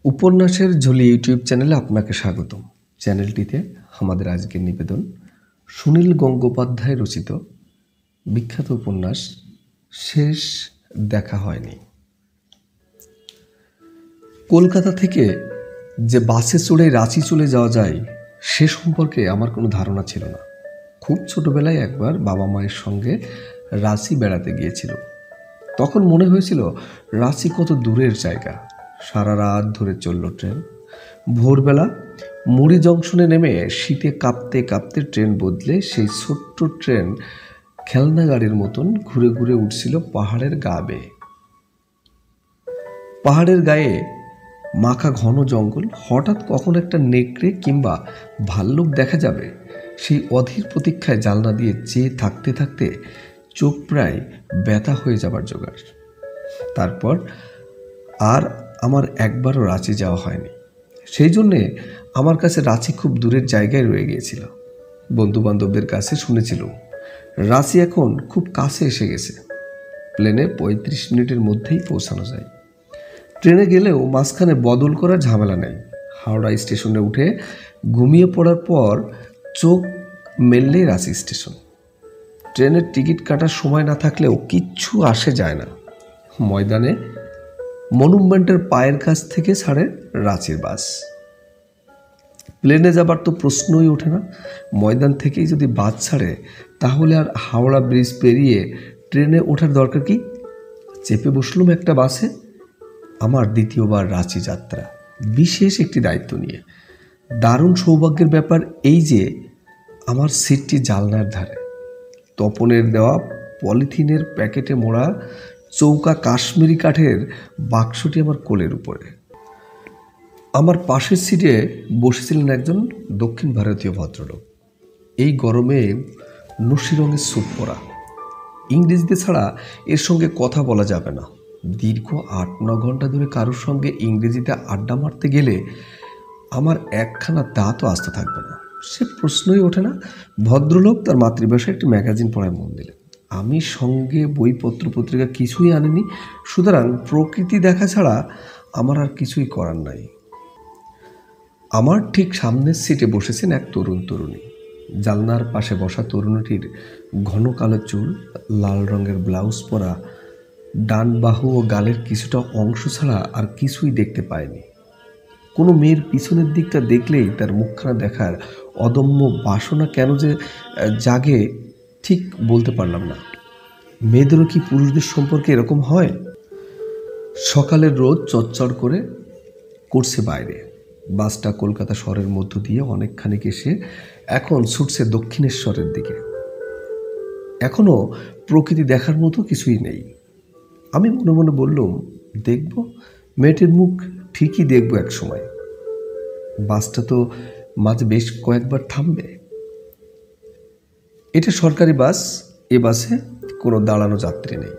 উপন্যাসের ঝুলি ইউটিউব চ্যানেলে আপনাকে স্বাগতম। চ্যানেলটিতে আমাদের আজকের নিবেদন সুনীল গঙ্গোপাধ্যায় রচিত বিখ্যাত উপন্যাস শেষ দেখা হয়নি। কলকাতা থেকে যে বাসে চড়ে রাঁচি চলে যাওয়া যায় সে সম্পর্কে আমার কোনো ধারণা ছিল না। খুব ছোটবেলায় একবার বাবা মায়ের সঙ্গে রাঁচি বেড়াতে গিয়েছিল। তখন মনে হয়েছিল রাঁচি কত দূরের জায়গা। সারা রাত ধরে চলল ট্রেন। ভোরবেলা মুড়ি জংশনে নেমে শীতে কাঁপতে কাঁপতে ট্রেন বদলে সেই ছোট্ট ট্রেন খেলনা গাড়ির মতন ঘুরে ঘুরে উঠছিল পাহাড়ের গা বেয়ে। পাহাড়ের গায়ে মাখা ঘন জঙ্গল, হঠাৎ কখন একটা নেকড়ে কিংবা ভাল্লুক দেখা যাবে সেই অধীর প্রতীক্ষায় জানলা দিয়ে চেয়ে থাকতে থাকতে চোখ প্রায় ব্যথা হয়ে যাবার জোগাড়। তারপর আর আমার একবারও রাঁচি যাওয়া হয়নি। সেই জন্যে আমার কাছে রাঁচি খুব দূরের জায়গায় রয়ে গিয়েছিল। বন্ধুবান্ধবদের কাছে শুনেছিলাম রাঁচি এখন খুব কাছে এসে গেছে, প্লেনে ৩৫ মিনিটের মধ্যেই পৌঁছানো যায়। ট্রেনে গেলেও মাঝখানে বদল করার ঝামেলা নেই। হাওড়া স্টেশনে উঠে ঘুমিয়ে পড়ার পর চোখ মেললেই রাঁচি স্টেশন। ট্রেনের টিকিট কাটার সময় না থাকলেও কিচ্ছু আসে যায় না। ময়দানে মনুমেন্টের পায়ের কাছ থেকে ছাড়ে রাঁচির বাস। প্লেনে যাবার তো প্রশ্নই ওঠে না। ময়দান থেকেই যদি বাস ছাড়ে তাহলে আর হাওড়া ব্রিজ পেরিয়ে ট্রেনে ওঠার দরকার কি? চেপে বসলুম একটা বাসে। আমার দ্বিতীয়বার রাঁচি যাত্রা, বিশেষ একটি দায়িত্ব নিয়ে। দারুণ সৌভাগ্যের ব্যাপার এই যে আমার সিটটি জানলার ধারে। তপনের দেওয়া পলিথিনের প্যাকেটে মোড়া চৌকা কাশ্মীরি কাঠের বাক্সটি আমার কোলের উপরে। আমার পাশের সিটে বসেছিলেন একজন দক্ষিণ ভারতীয় ভদ্রলোক। এই গরমে নসি রঙের স্যুট পরা। ইংরেজিতে ছাড়া এর সঙ্গে কথা বলা যাবে না। দীর্ঘ ৮-৯ ঘন্টা ধরে কারোর সঙ্গে ইংরেজিতে আড্ডা মারতে গেলে আমার একখানা দাঁতও আস্ত থাকবে না। সে প্রশ্নই ওঠে না। ভদ্রলোক তার মাতৃভাষায় একটি ম্যাগাজিন পড়ায় মন দিলেন। আমি সঙ্গে বইপত্র পত্রিকা কিছুই আনিনি, সুতরাং প্রকৃতি দেখা ছাড়া আমার আর কিছুই করার নাই। আমার ঠিক সামনের সিটে বসেছেন এক তরুণী। জানলার পাশে বসা তরুণীটির ঘন কালো চুল, লাল রঙের ব্লাউজ পরা, ডান বাহু ও গালের কিছুটা অংশ ছাড়া আর কিছুই দেখতে পায়নি। কোনো মেয়ের পিছনের দিকটা দেখলেই তার মুখখানা দেখার অদম্য বাসনা কেন যে জাগে ঠিক বলতে পারলাম না। মেয়েদেরও কি পুরুষদের সম্পর্কে এরকম হয়? সকালের রোদ চচ্চড় করছে বাইরে। বাসটা কলকাতা শহরের মধ্য দিয়ে অনেকখানি এসে এখন ছুটছে দক্ষিণেশ্বরের দিকে। এখনও প্রকৃতি দেখার মতো কিছুই নেই। আমি মনে মনে বললুম, দেখব মেয়েটির মুখ, ঠিকই দেখব এক সময়। বাসটা তো মাঝে বেশ কয়েকবার থামবে। এটা সরকারি বাস। এ বাসে কোনো দাঁড়ানো যাত্রী নেই।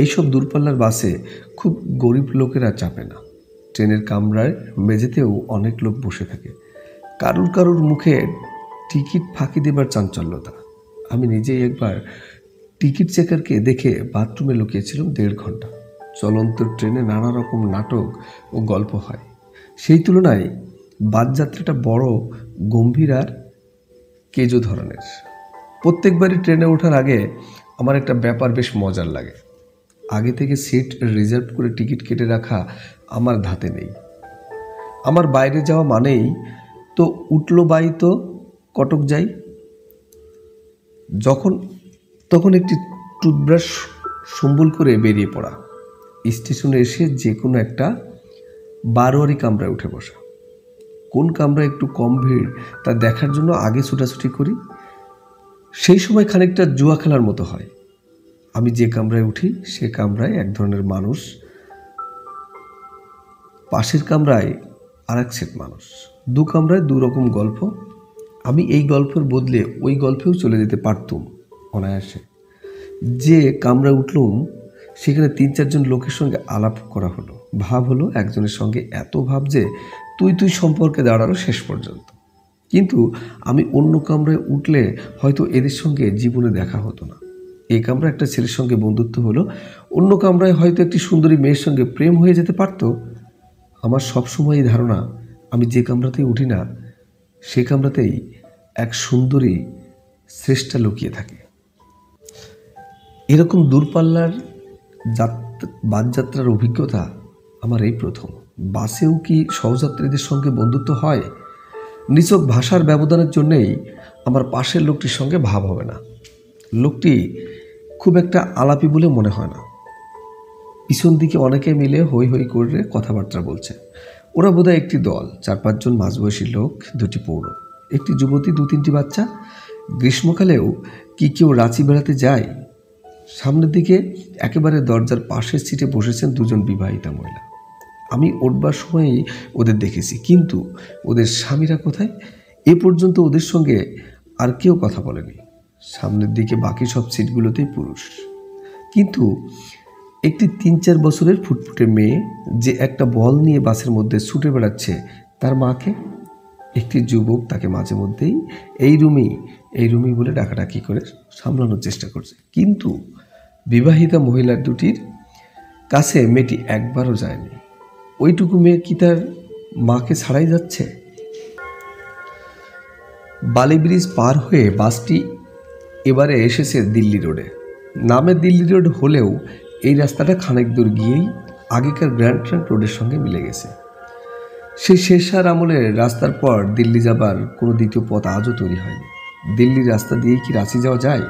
এইসব দূরপাল্লার বাসে খুব গরিব লোকেরা চাপে না। ট্রেনের কামরায় মেঝেতেও অনেক লোক বসে থাকে। কারুর মুখে টিকিট ফাঁকি দেবার চাঞ্চল্যতা। আমি নিজেই একবার টিকিট চেকারকে দেখে বাথরুমে লুকিয়েছিলাম ১.৫ ঘন্টা। চলন্ত ট্রেনে নানা রকম নাটক ও গল্প হয়। সেই তুলনায় বাসযাত্রাটা বড় গম্ভীর আর কেজো ধরনের। প্রত্যেকবারই ট্রেনে ওঠার আগে আমার একটা ব্যাপার বেশ মজার লাগে। আগে থেকে সিট রিজার্ভ করে টিকিট কেটে রাখা আমার ধাতে নেই। আমার বাইরে যাওয়া মানেই তো উঠলো বাই তো কটক যাই। তখন একটি টুথব্রাশ সম্বল করে বেরিয়ে পড়া, স্টেশনে এসে যে কোনো একটা বারোয়ারি কামরায় উঠে বসা। কোন কামরায় একটু কম ভিড় তা দেখার জন্য আগে ছুটাছুটি করি। সেই সময় খানিকটা জুয়া খেলার মতো হয়। আমি যে কামরায় উঠি সে কামরায় এক ধরনের মানুষ, পাশের কামরায় আর এক সেট মানুষ। ২ কামরায় ২ রকম গল্প। আমি এই গল্পের বদলে ওই গল্পেও চলে যেতে পারতুম অনায়াসে। যে কামরায় উঠলুম সেখানে ৩-৪ জন লোকের সঙ্গে আলাপ করা হলো। ভাব হলো একজনের সঙ্গে এত ভাব যে তুই সম্পর্কে দাঁড়ালো শেষ পর্যন্ত। কিন্তু আমি অন্য কামরায় উঠলে হয়তো এদের সঙ্গে জীবনে দেখা হতো না। এই কামরায় একটা ছেলের সঙ্গে বন্ধুত্ব হলো, অন্য কামরায় হয়তো একটি সুন্দরী মেয়ের সঙ্গে প্রেম হয়ে যেতে পারত। আমার সবসময়ই ধারণা আমি যে কামরাতেই উঠি না সে কামরাতেই এক সুন্দরী শ্রেষ্ঠা লুকিয়ে থাকে। এরকম দূরপাল্লার বাসযাত্রার অভিজ্ঞতা আমার এই প্রথম। বাসেও কি সহযাত্রীদের সঙ্গে বন্ধুত্ব হয়? নিছক ভাষার ব্যবধানের জন্যেই আমার পাশের লোকটির সঙ্গে ভাব হবে না। লোকটি খুব একটা আলাপি বলে মনে হয় না। পিছন দিকে অনেকে মিলে হই হই করে কথাবার্তা বলছে। ওরা বোধহয় একটি দল, 4-5 জন মাঝবয়সী লোক, 2টি পৌর, একটি যুবতী, 2-3টি বাচ্চা। গ্রীষ্মকালেও কি কেউ রাঁচি বেড়াতে যায়? সামনের দিকে একেবারে দরজার পাশের সিটে বসেছেন 2 জন বিবাহিতা মহিলা। আমি উঠবার সময়ই ওদের দেখেছি, কিন্তু ওদের স্বামীরা কোথায়? এ পর্যন্ত ওদের সঙ্গে আর কেউ কথা বলেনি। সামনের দিকে বাকি সব সিটগুলোতেই পুরুষ, কিন্তু একটি 3-4 বছরের ফুটফুটে মেয়ে যে একটা বল নিয়ে বাসের মধ্যে ছুটে বেড়াচ্ছে, তার মাকে। একটি যুবক তাকে মাঝে মধ্যেই এই রুমি বলে ডাকাডাকি করে সামলানোর চেষ্টা করছে, কিন্তু বিবাহিতা মহিলার দুটির কাছে মেয়েটি একবারও যায়নি। ওইটুকু মেয়ে কি তার মাকে ছাড়াই যাচ্ছে? বালি ব্রিজ পার হয়ে বাসটি এবারে এসেছে দিল্লি রোডে। নামে দিল্লি রোড হলেও এই রাস্তাটা খানিক দূর গিয়েই আগেকার গ্র্যান্ড ট্রাঙ্ক রোডের সঙ্গে মিলে গেছে। সেই শেরশাহর আমলের রাস্তার পর দিল্লি যাবার কোনো দ্বিতীয় পথ আজও তৈরি হয়নি। দিল্লির রাস্তা দিয়েই কি রাঁচি যাওয়া যায়?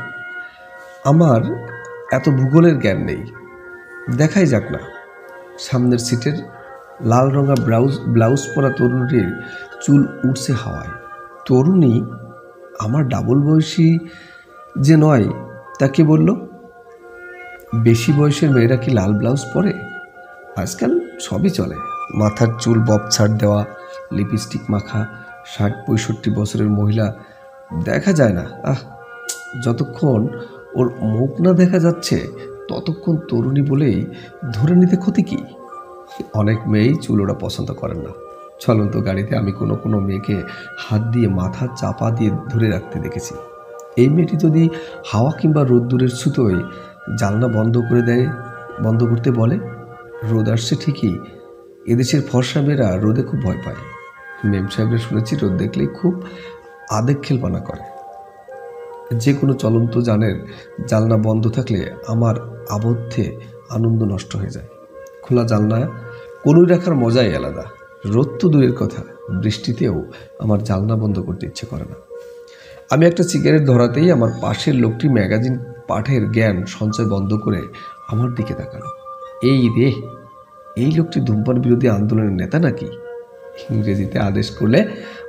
আমার এত ভূগোলের জ্ঞান নেই। দেখাই যাক না। সামনের সিটের লাল রঙা ব্লাউজ পরা তরুণীর চুল উঠছে হাওয়ায়। তরুণী আমার ডাবল বয়সী যে নয় তা কে বলল? বেশি বয়সের মেয়েরা কি লাল ব্লাউজ পরে? আজকাল সবই চলে। মাথার চুল বব ছাড় দেওয়া, লিপস্টিক মাখা 60-65 বছরের মহিলা দেখা যায় না। যতক্ষণ ওর মুখ না দেখা যাচ্ছে ততক্ষণ তরুণী বলেই ধরে নিতে ক্ষতি কি? অনেক মেয়েই চুল ওরা পছন্দ করেন না। চলন্ত গাড়িতে আমি কোনো মেয়েকে হাত দিয়ে মাথা চাপা দিয়ে ধরে রাখতে দেখেছি। এই মেয়েটি যদি হাওয়া কিংবা রোদ্দুরের ছুতোয় জানলা বন্ধ করতে বলে, রোদ আসছে ঠিকই, এদেশের ফর্সা মেয়েরা রোদে খুব ভয় পায়। মেম সাহেবরা শুনেছি রোদ দেখলেই খুব আবেগ খেলপানা করে। যে কোনো চলন্ত যানের জানলা বন্ধ থাকলে আমার আবদ্ধে আনন্দ নষ্ট হয়ে যায়। খোলা জানলা কোনোই রাখার মজাই আলাদা। রোদ তো দূরের কথা, বৃষ্টিতেও আমার জানলা বন্ধ করতে ইচ্ছে করে না। আমি একটা সিগারেট ধরাতেই আমার পাশের লোকটি ম্যাগাজিন পাঠের জ্ঞান সঞ্চয় বন্ধ করে আমার দিকে তাকালো। এই লোকটি ধূমপান বিরোধী আন্দোলনের নেতা নাকি? ইংরেজিতে আদেশ করলে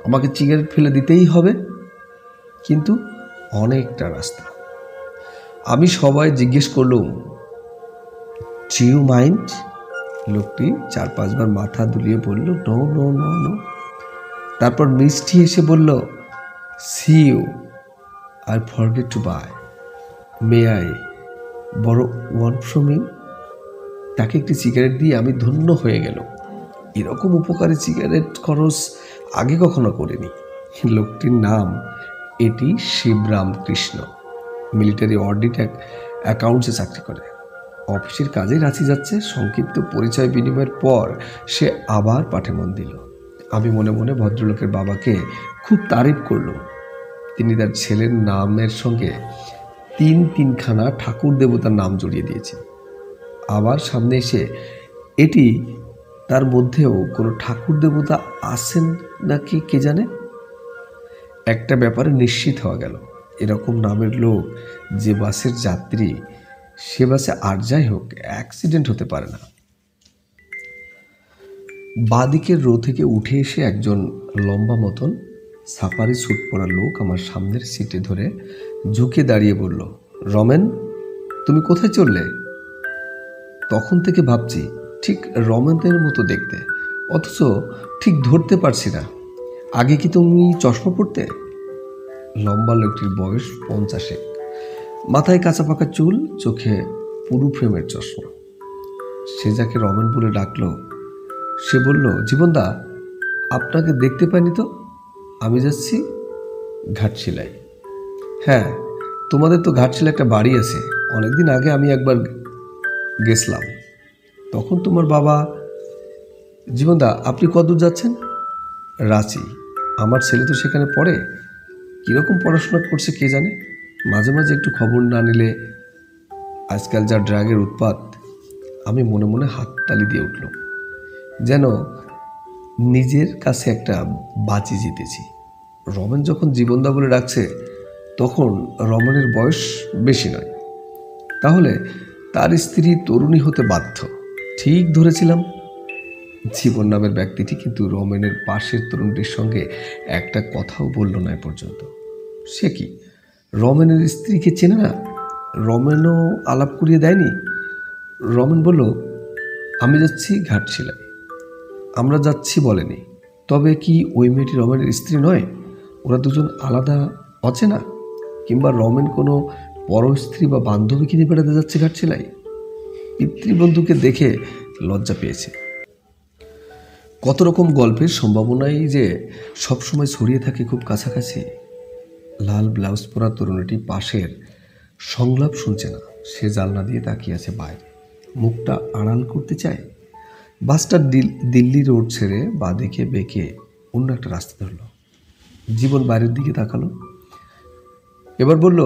আমাকে সিগারেট ফেলে দিতেই হবে, কিন্তু অনেকটা রাস্তা। আমি সবাই জিজ্ঞেস করলুম, ডু ইউ মাইন্ড? লোকটি 4-5 বার মাথা দুলিয়ে বলল, নো নো নো নো। তারপর মিষ্টি এসে বলল, see you, I forget to buy, may I borrow one from you? তাকে একটি সিগারেট দিয়ে আমি ধন্য হয়ে গেল। এরকম উপকারী সিগারেট খরচ আগে কখনো করিনি। লোকটির নাম এটি শিবরাম কৃষ্ণ। মিলিটারি অডিট অ্যাকাউন্টসে চাকরি করে। অফিসের কাজে রাঁচি যাচ্ছে। সংক্ষিপ্ত পরিচয় বিনিময়ের পর সে আবার পাঠে মন দিল। আমি মনে মনে ভদ্রলোকের বাবাকে খুব তারিফ করলাম। তিনি তার ছেলের নামের সঙ্গে 3-3খানা ঠাকুর দেবতার নাম জড়িয়ে দিয়েছে। আবার সামনে এসে, এটি তার মধ্যেও কোনো ঠাকুর দেবতা আছেন নাকি কে জানে। একটা ব্যাপারে নিশ্চিত হওয়া গেল, এরকম নামের লোক যে বাসের যাত্রী, সে বাসে আর যাই হোক অ্যাক্সিডেন্ট হতে পারে না। বাঁদিকের রো থেকে উঠে এসে একজন লম্বা মতন সাফারি স্যুট পরা লোক আমার সামনের সিটে ধরে ঝুঁকে দাঁড়িয়ে বলল, রমেন, তুমি কোথায় চললে? তখন থেকে ভাবছি ঠিক রমেনের মতো দেখতে, অথচ ঠিক ধরতে পারছি না। আগে কি তুমি চশমা পরতে? লম্বা লোকটির বয়স 50, মাথায় কাঁচা পাকা চুল, চোখে পুরু ফ্রেমের চশমা। সে যাকে রমেন বলে ডাকলো, সে বলল, জীবনদা, আপনাকে দেখতে পাইনি তো। আমি যাচ্ছি ঘাটশিলায়। হ্যাঁ, তোমাদের তো ঘাটশিলা একটা বাড়ি আছে। অনেকদিন আগে আমি একবার গেছিলাম, তখন তোমার বাবা। জীবনদা, আপনি কতদূর যাচ্ছেন? রাঁচি। আমার ছেলে তো সেখানে পড়ে। কীরকম পড়াশোনা করছে কে জানে। মাঝে মাঝে একটু খবর না নিলে। আজকাল যা ড্রাগের উৎপাত। আমি মনে মনে হাততালি দিয়ে উঠল, যেন নিজের কাছে একটা বাজি জিতেছি। রমেন যখন জীবনদা বলে ডাকছে, তখন রমেনের বয়স বেশি নয়, তাহলে তার স্ত্রী তরুণী হতে বাধ্য। ঠিক ধরেছিলাম। জীবন নামের ব্যক্তিটি কিন্তু রমেনের পাশের তরুণটির সঙ্গে একটা কথাও বলল না এ পর্যন্ত। সে কি রমেনের স্ত্রীকে চেনে না? রমেনও আলাপ করিয়ে দেয়নি? রমেন বলল, আমি যাচ্ছি ঘাটশিলায়। আমরা যাচ্ছি বলেনি। তবে কি ওই মেয়েটি রমেনের স্ত্রী নয়? ওরা দুজন আলাদা, অচেনা? কিংবা রমেন কোনো পর স্ত্রী বা বান্ধবী কিনে বেড়াতে যাচ্ছে ঘাটশিলায়? পিতৃবন্ধুকে দেখে লজ্জা পেয়েছে। কত রকম গল্পের সম্ভাবনাই যে সবসময় ছড়িয়ে থাকে খুব কাছাকাছি। লাল ব্লাউজ পরা তরুণীটি পাশের সংলাপ শুনছে না। সে জানলা দিয়ে তাকিয়ে আছে বাইরে, মুখটা আড়াল করতে চায়। বাসটা দিল্লি রোড ছেড়ে বাঁদিকে বেঁকে অন্য একটা রাস্তা ধরল। জীবন বাইরের দিকে তাকালো, এবার বলল,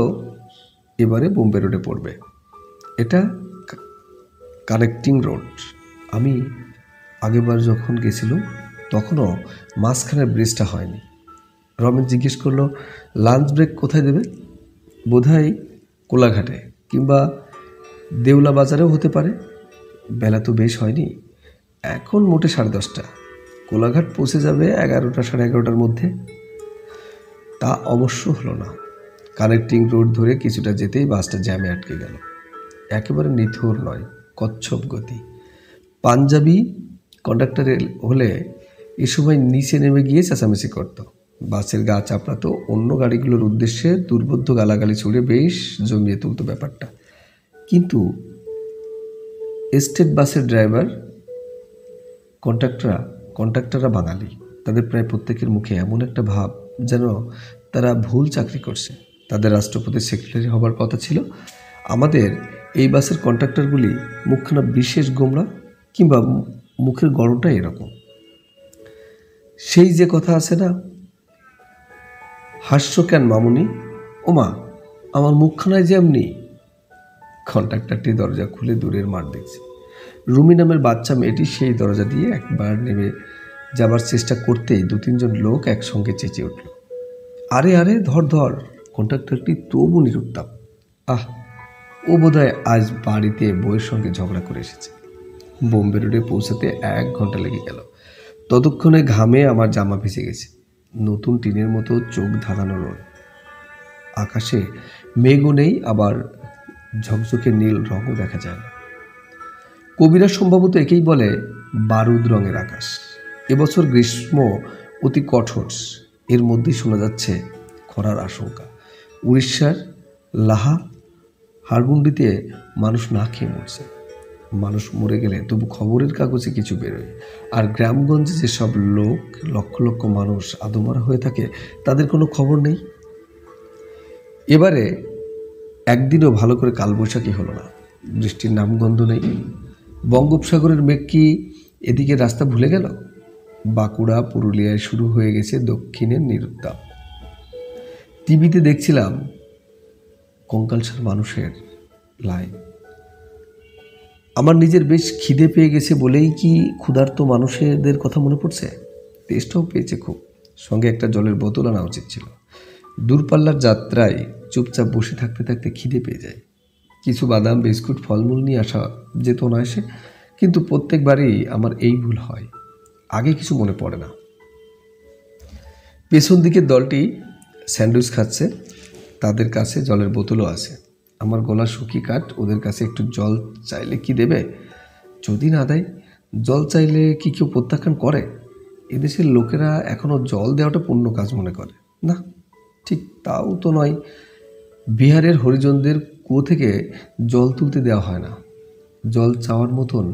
এবারে বোম্বে রোডে পড়বে। এটা কানেক্টিং রোড। আমি আগেবার যখন গেছিলাম তখনও মাঝখানের ব্রিজটা হয়নি। রমেন জিজ্ঞেস করলো, লাঞ্চ ব্রেক কোথায় দেবে? বোধহয় কোলাঘাটে, কিংবা দেউলা বাজারেও হতে পারে। বেলা তো বেশ হয়নি, এখন মোটে 10:30। কোলাঘাট পৌঁছে যাবে 11টা, 11:30টার মধ্যে। তা অবশ্য হলো না। কানেক্টিং রোড ধরে কিছুটা যেতেই বাসটা জ্যামে আটকে গেল। একেবারে নিথর নয়, কচ্ছপ গতি। পাঞ্জাবি কন্ডাক্টর হলে এ সময় নিচে নেমে গিয়ে চেঁচামেচি করত। বাসের গা চাপড়াতো, অন্য গাড়িগুলোর উদ্দেশ্যে দুর্বোধ্য গালাগালি ছুড়ে বেশ জমিয়ে তুলত ব্যাপারটা। কিন্তু স্টেট বাসের ড্রাইভার, কন্ট্রাক্টররা বাঙালি। তাদের প্রায় প্রত্যেকের মুখে এমন একটা ভাব যেন তারা ভুল চাকরি করছে। তাদের রাষ্ট্রপতির সেক্রেটারি হবার কথা ছিল। আমাদের এই বাসের কন্ট্রাক্টরগুলি মুখখানা বিশেষ গোমরা, কিংবা মুখের গড়নটা এরকম। সেই যে কথা আছে না, হাস্য কেন মামুনি? ওমা, আমার মুখখানায় যেমনি। কন্ট্রাক্টরটি দরজা খুলে দূরের মাঠ দেখছে। রুমি নামের বাচ্চা মেয়েটি সেই দরজা দিয়ে একবার নেমে যাবার চেষ্টা করতেই 2-3 জন লোক একসঙ্গে চেঁচিয়ে উঠল, আরে আরে, ধর ধর! কন্ট্রাক্টরটি তবু নিরুত্তাপ। আহ, ও বোধহয় আজ বাড়িতে বউয়ের সঙ্গে ঝগড়া করে এসেছে। বোম্বে রোডে পৌঁছাতে 1 ঘন্টা লেগে গেল। ততক্ষণে ঘামে আমার জামা ভিজে গেছে। নতুন টিনের মতো চোখ ধাঁধানো রোদ। আকাশে মেঘও নেই, আবার ঝকঝকে নীল রঙও দেখা যায় না। কবিরা সম্ভবত একেই বলে বারুদ রঙের আকাশ। এবছর গ্রীষ্ম অতি কঠোর। এর মধ্যেই শোনা যাচ্ছে খরার আশঙ্কা। উড়িষ্যার লাহা হারগুন্ডিতে মানুষ না খেয়ে মরছে। মানুষ মরে গেলে তবু খবরের কাগজে কিছু বেরোয়, আর গ্রামগঞ্জে যেসব লোক, লক্ষ লক্ষ মানুষ আদমরা হয়ে থাকে, তাদের কোনো খবর নেই। এবারে একদিনও ভালো করে কালবৈশাখী হলো না। বৃষ্টির নামগন্ধ নেই। বঙ্গোপসাগরের মেঘ কি এদিকে রাস্তা ভুলে গেল? বাঁকুড়া, পুরুলিয়ায় শুরু হয়ে গেছে দক্ষিণের নিরুত্তাপ। টিভিতে দেখছিলাম কঙ্কালসার মানুষের লাইন। আমার নিজের বেশ খিদে পেয়ে গেছে বলেই কি ক্ষুধার্ত মানুষদের কথা মনে পড়ছে? টেস্টও পেয়েছে খুব। সঙ্গে একটা জলের বোতল আনা উচিত ছিল। দূরপাল্লার যাত্রায় চুপচাপ বসে থাকতে থাকতে খিদে পেয়ে যায়। কিছু বাদাম, বিস্কুট, ফলমূল নিয়ে আসা যেত না এসে, কিন্তু প্রত্যেকবারই আমার এই ভুল হয়। আগে কিছু মনে পড়ে না। পেছন দিকের দলটি স্যান্ডউইচ খাচ্ছে, তাদের কাছে জলের বোতলও আছে। আমার গলা শুকিয়ে কাঠ, ওদের কাছে একটু জল চাইলে কি দেবে? যদি না দেয়, জল চাইলে কি কেউ প্রত্যাখ্যান করে? এদেশের লোকেরা এখনও জল দেওয়াটা পুণ্য কাজ মনে করে না। ঠিক তাও তো নয়। বিহারের হরিজনদের কুয়ো থেকে জল তুলতে দেওয়া হয় না। জল চাওয়ার মতন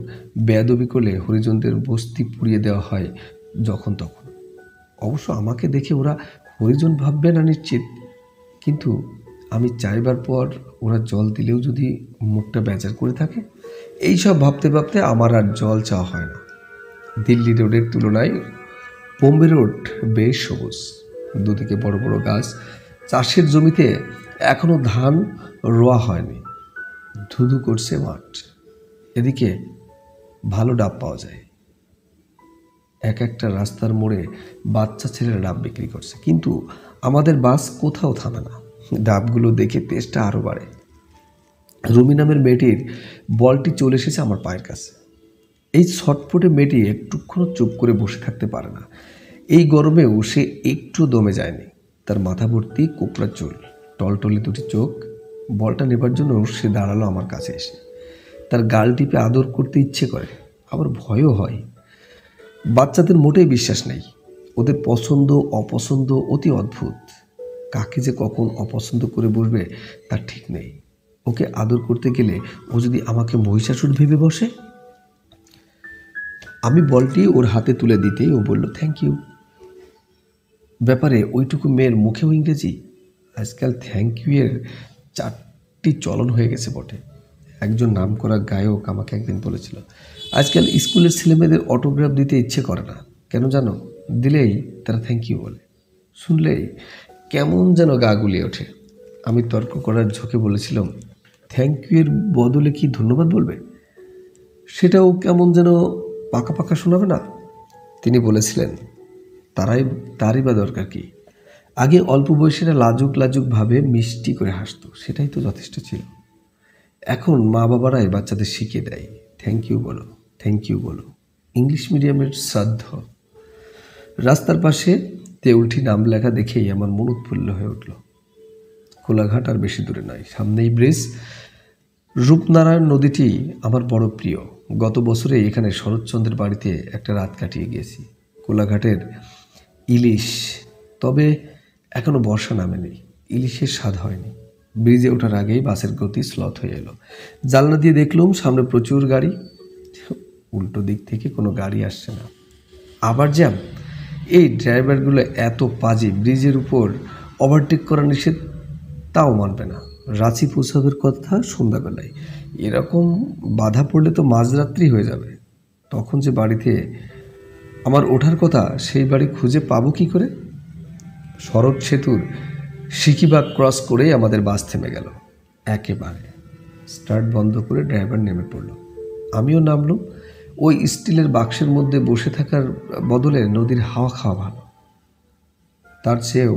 বেয়াদবি করলে হরিজনদের বস্তি পুড়িয়ে দেওয়া হয় যখন তখন। অবশ্য আমাকে দেখে ওরা হরিজন ভাববে না নিশ্চিত, কিন্তু আমি চাইবার পর ওরা জল দিলেও যদি মুখটা বেজার করে থাকে, এই সব ভাবতে ভাবতে আমার আর জল চাওয়া হয় না। দিল্লি রোডের তুলনায় বোম্বে রোড বেশ সবুজ, দুদিকে বড় বড় গাছ। চাষের জমিতে এখনো ধান রোয়া হয়নি, ধুধু করছে মাঠ। এদিকে ভালো ডাব পাওয়া যায়, এক একটা রাস্তার মোড়ে বাচ্চা ছেলেরা ডাব বিক্রি করছে, কিন্তু আমাদের বাস কোথাও থামে না। ডাবগুলো দেখে টেস্টটা আরও বাড়ে। রুমি নামের মেয়েটির বলটি চলে এসেছে আমার পায়ের কাছে। এই ছটফটে মেয়েটি একটুক্ষণ চুপ করে বসে থাকতে পারে না। এই গরমেও সে একটু দমে যায়নি। তার মাথা ভর্তি কোকড়া চুল, টলটলে দুটি চোখ। বলটা নেবার জন্য সে দাঁড়ালো আমার কাছে এসে। তার গাল টিপে আদর করতে ইচ্ছে করে, আবার ভয়ও হয়। বাচ্চাদের মোটেই বিশ্বাস নেই, ওদের পছন্দ অপছন্দ অতি অদ্ভুত। কাকে যে কখন অপছন্দ করে বসবে তার ঠিক নেই। ওকে আদর করতে গেলে ও যদি আমাকে মহিষাসুর ভেবে বসে। আমি বলটি ওর হাতে তুলে দিতেই ও বলল থ্যাংক ইউ। ব্যাপারে ওইটুকু মেয়ের মুখেও ইংরেজি। আজকাল থ্যাংক ইউ এর 4টি চলন হয়ে গেছে বটে। একজন নামকরা গায়ক আমাকে একদিন বলেছিল, আজকাল স্কুলের ছেলেমেয়েদের অটোগ্রাফ দিতে ইচ্ছে করে না, কেন জানো? দিলেই তারা থ্যাংক ইউ বলে। শুনলেই কেমন যেন গা গুলিয়ে ওঠে। আমি তর্ক করার ঝোঁকে বলেছিলাম, থ্যাংক ইউ এর বদলে কি ধন্যবাদ বলবে? সেটাও কেমন যেন পাকা পাকা শোনাবে না। তিনি বলেছিলেন, তারই বা দরকার কি? আগে অল্প বয়সীরা লাজুক লাজুকভাবে মিষ্টি করে হাসতো, সেটাই তো যথেষ্ট ছিল। এখন মা বাবারাই বাচ্চাদের শিখিয়ে দেয়, থ্যাংক ইউ বলো, থ্যাংক ইউ বলো। ইংলিশ মিডিয়ামের শ্রাদ্ধ। রাস্তার পাশে তেউলঠি নাম লেখা দেখেই আমার মন উৎফুল্ল হয়ে উঠল। কোলাঘাট আর বেশি দূরে নয়, সামনেই ব্রিজ। রূপনারায়ণ নদীটি আমার বড় প্রিয়। গত বছরে এখানে শরৎচন্দ্রের বাড়িতে একটা রাত কাটিয়ে গিয়েছি। কোলাঘাটের ইলিশ, তবে এখনো বর্ষা নামেনি, ইলিশের স্বাদ হয়নি। ব্রিজে ওঠার আগেই বাসের গতি স্লথ হয়ে এলো। জানলা দিয়ে দেখলাম সামনে প্রচুর গাড়ি, উল্টো দিক থেকে কোনো গাড়ি আসছে না। আবার জ্যাম। এই ড্রাইভারগুলো এত পাজি, ব্রিজের উপর ওভারটেক করা নিষেধ, তাও মানবে না। রাঁচি পৌঁছাবের কথা সন্ধ্যাবেলায়, এরকম বাধা পড়লে তো মাঝরাত্রি হয়ে যাবে। তখন যে বাড়িতে আমার ওঠার কথা, সেই বাড়ি খুঁজে পাবো কি করে? শরৎ সেতুর সিকিবাগ ক্রস করেই আমাদের বাস থেমে গেল। একেবারে স্টার্ট বন্ধ করে ড্রাইভার নেমে পড়ল, আমিও নামলাম। ওই স্টিলের বাক্সের মধ্যে বসে থাকার বদলে নদীর হাওয়া খাওয়া ভালো। তার চেয়েও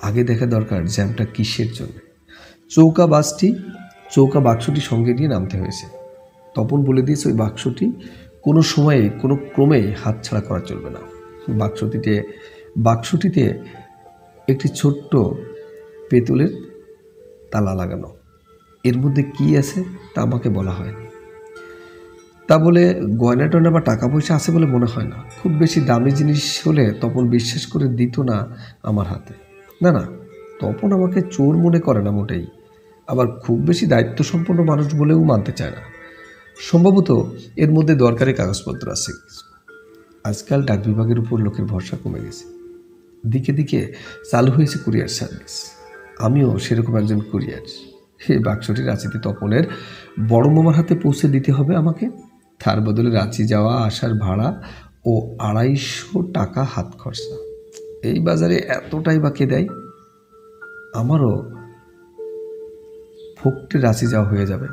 আগে দেখা দরকার জ্যামটা কিসের জন্য। চৌকা বাক্সটি সঙ্গে নিয়ে নামতে হয়েছে। তপন বলে দিয়েছে ওই বাক্সটি কোনো সময়ে কোনো ক্রমেই হাতছাড়া করা চলবে না। বাক্সটিতে একটি ছোট্ট পেতলের তালা লাগানো। এর মধ্যে কি আছে তা আমাকে বলা হয়নি। তা বলে গয়না টয়না বা টাকা পয়সা আছে বলে মনে হয় না। খুব বেশি দামি জিনিস হলে তপন বিশ্বাস করে দিত না আমার হাতে। না, তপন আমাকে চোর মনে করে না মোটেই। আবার খুব বেশি দায়িত্ব সম্পন্ন মানুষ বলেও মানতে চায় না। সম্ভবত এর মধ্যে দরকারি কাগজপত্র আছে। আজকাল ডাক বিভাগের উপর লোকের ভরসা কমে গেছে। দিকে দিকে চালু হয়েছে কুরিয়ার সার্ভিস। আমিও সেরকম একজন কুরিয়ার। এই বাক্সটি রাঁচিতে তপনের বড় মামার হাতে পৌঁছে দিতে হবে আমাকে। তার বদলে রাঁচি যাওয়া আসার ভাড়া ও 250 টাকা হাত খরচা। এই বাজারে এতটাই বা কে দেয়? আমারও ফোকটে রাঁচি যাওয়া হয়ে যাবে।